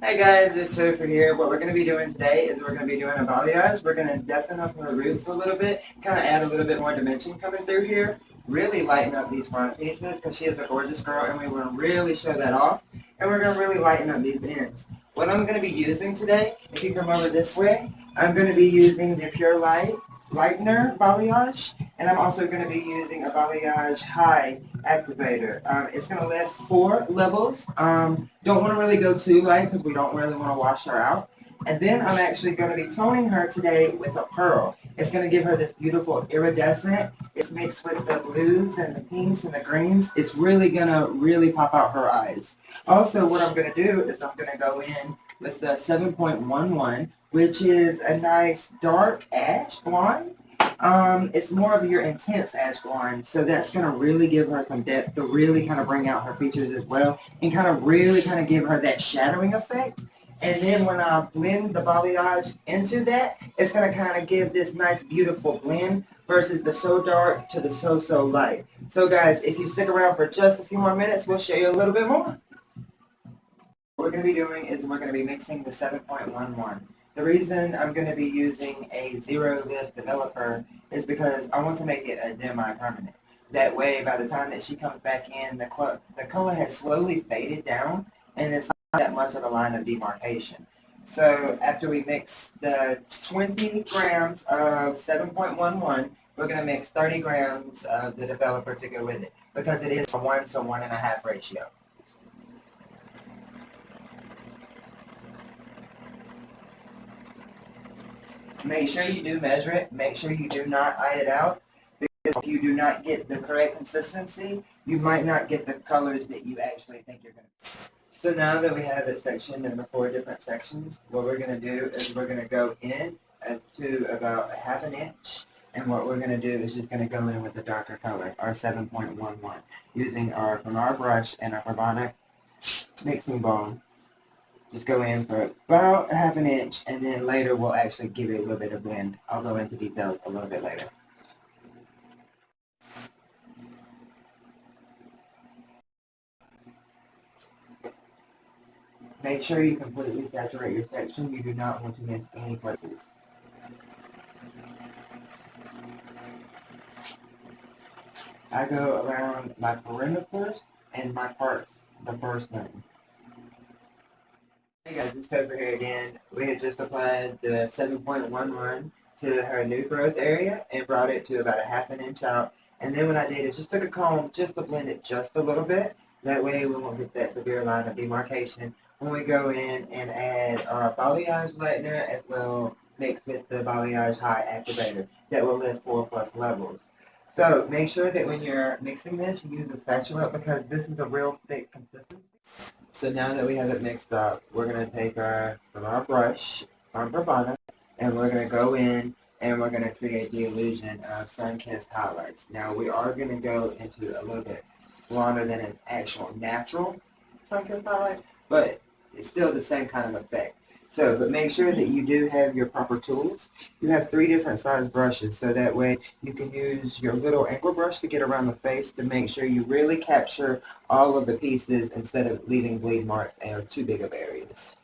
Hey guys, it's Topher here. What we're going to be doing today is we're going to be doing a balayage. We're going to deafen up her roots a little bit, kind of add a little bit more dimension coming through here, really lighten up these front pieces because she is a gorgeous girl and we want to really show that off. And we're going to really lighten up these ends. What I'm going to be using today, if you come over this way, I'm going to be using the Pure Light lightner balayage, and I'm also going to be using a balayage high activator. It's going to lift 4 levels. Don't want to really go too light because we don't really want to wash her out. And then I'm actually going to be toning her today with a pearl. It's going to give her this beautiful iridescent. It's mixed with the blues and the pinks and the greens. It's really going to really pop out her eyes. Also, what I'm going to do is I'm going to go in with the 7.11, which is a nice dark ash blonde. It's more of your intense ash blonde, so that's going to really give her some depth to really kind of bring out her features as well, and kind of really kind of give her that shadowing effect. And then when I blend the balayage into that, it's going to kind of give this nice beautiful blend versus the so dark to the so light. So guys, if you stick around for just a few more minutes, we'll show you a little bit more. What we're going to be doing is we're going to be mixing the 7.11. The reason I'm going to be using a zero lift developer is because I want to make it a demi-permanent. That way, by the time that she comes back in, the color has slowly faded down and it's not that much of a line of demarcation. So after we mix the 20 grams of 7.11, we're going to mix 30 grams of the developer to go with it because it is a 1 to 1.5 ratio. Make sure you do measure it. Make sure you do not eye it out. Because if you do not get the correct consistency, you might not get the colors that you actually think you're going to. So now that we have it sectioned into 4 different sections, what we're going to do is we're going to go in to about a half an inch. And what we're going to do is just going to go in with a darker color, our 7.11, using from our brush and our Pravana mixing bowl. Just go in for about a half an inch, and then later we'll actually give it a little bit of blend. I'll go into details a little bit later. Make sure you completely saturate your section. You do not want to miss any places. I go around my perimeters and my parts the first time. Hey guys, it's Topher here again. We had just applied the 7.11 to her new growth area and brought it to about a half an inch out. And then what I did is just took a comb just to blend it just a little bit. That way we won't get that severe line of demarcation when we go in and add our balayage lightner as well mixed with the balayage high activator that will lift 4+ levels. So make sure that when you're mixing this, you use a spatula because this is a real thick consistency. So now that we have it mixed up, we're going to take from our brush, from Pravana, and we're going to go in and we're going to create the illusion of sun-kissed highlights. Now we are going to go into a little bit blonder than an actual natural sun-kissed highlight, but it's still the same kind of effect. So, but make sure that you do have your proper tools. You have 3 different size brushes, so that way you can use your little angle brush to get around the face to make sure you really capture all of the pieces instead of leaving bleed marks and too big of areas.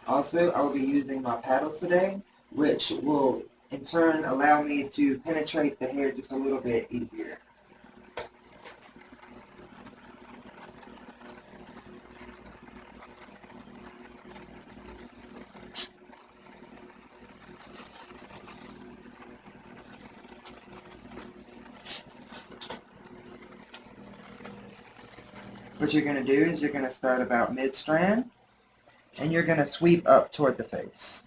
Also, I will be using my paddle today, which will in turn allow me to penetrate the hair just a little bit easier. What you're going to do is you're going to start about mid-strand, and you're going to sweep up toward the face.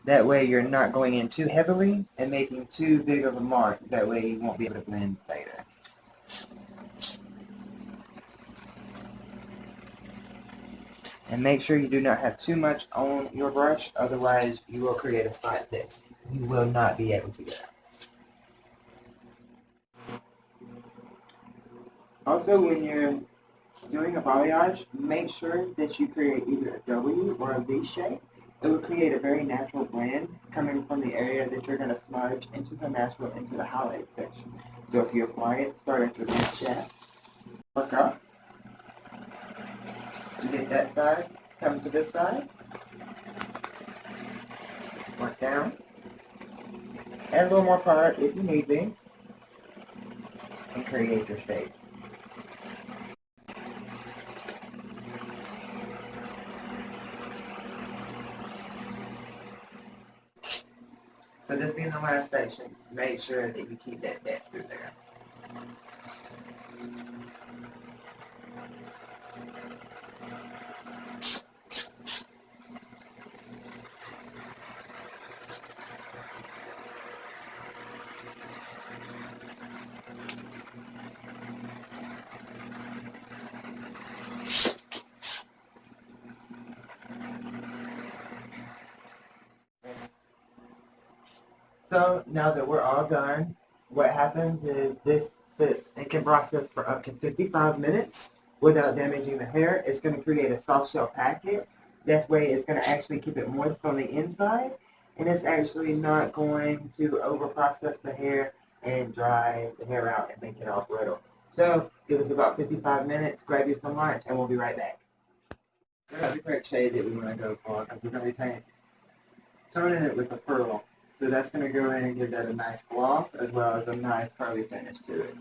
That way you're not going in too heavily and making too big of a mark. That way you won't be able to blend later. And make sure you do not have too much on your brush, otherwise you will create a spot that you will not be able to get out. Also, when you're doing a balayage, make sure that you create either a W or a V shape. It will create a very natural blend coming from the area that you're going to smudge into the natural, into the highlight section. So if you apply it, start at your mid shaft, Work up. You get that side, come to this side. Work down. Add a little more product if you need be. And create your shape. So this being the last section, make sure that you keep that depth through there. So now that we're all done, what happens is this sits and can process for up to 55 minutes without damaging the hair. It's going to create a soft shell packet. That way it's going to actually keep it moist on the inside, and it's actually not going to over process the hair and dry the hair out and make it all brittle. So give us about 55 minutes, grab you some lunch, and we'll be right back. We got the correct shade that we want to go for because we're going to be toning it with a pearl. So that's going to go in and give that a nice gloss as well as a nice curly finish to it.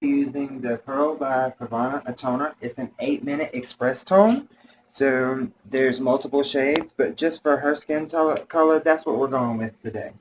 Using the Pearl by Pravana, a toner. It's an 8-minute express tone. So there's multiple shades, but just for her skin color, that's what we're going with today.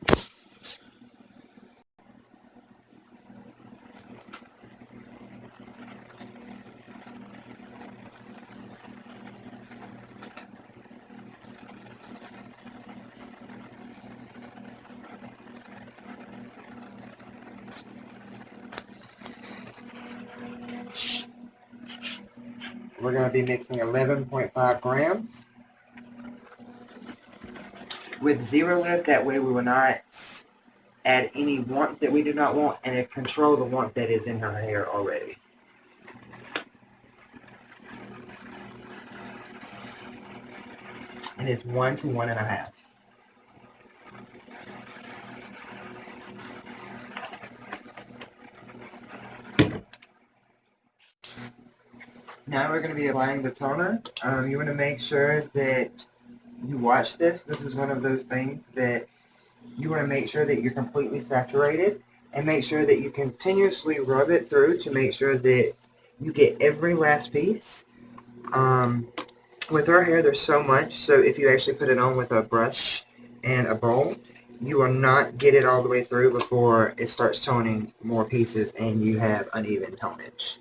We're going to be mixing 11.5 grams with zero lift. That way we will not add any warmth that we do not want, and it control the warmth that is in her hair already. And it's 1 to 1.5. Now we're going to be applying the toner. You want to make sure that you watch this. This is one of those things that you want to make sure that you're completely saturated, and make sure that you continuously rub it through to make sure that you get every last piece. With her hair, there's so much, so if you actually put it on with a brush and a bowl, you will not get it all the way through before it starts toning more pieces and you have uneven tonage.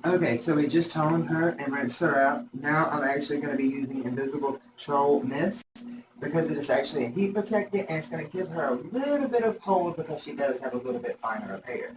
Okay, so we just toned her and rinsed her out. Now I'm actually going to be using Invisible Control Mist because it is actually a heat protectant, and it's going to give her a little bit of hold because she does have a little bit finer of hair.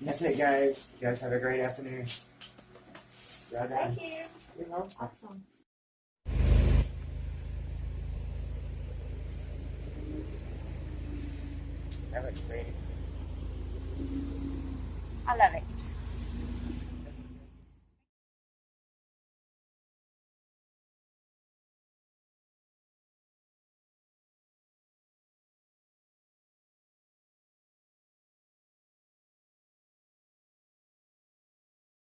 That's it, guys. You guys have a great afternoon. Thank you. You're welcome. Awesome. That looks great. I love it.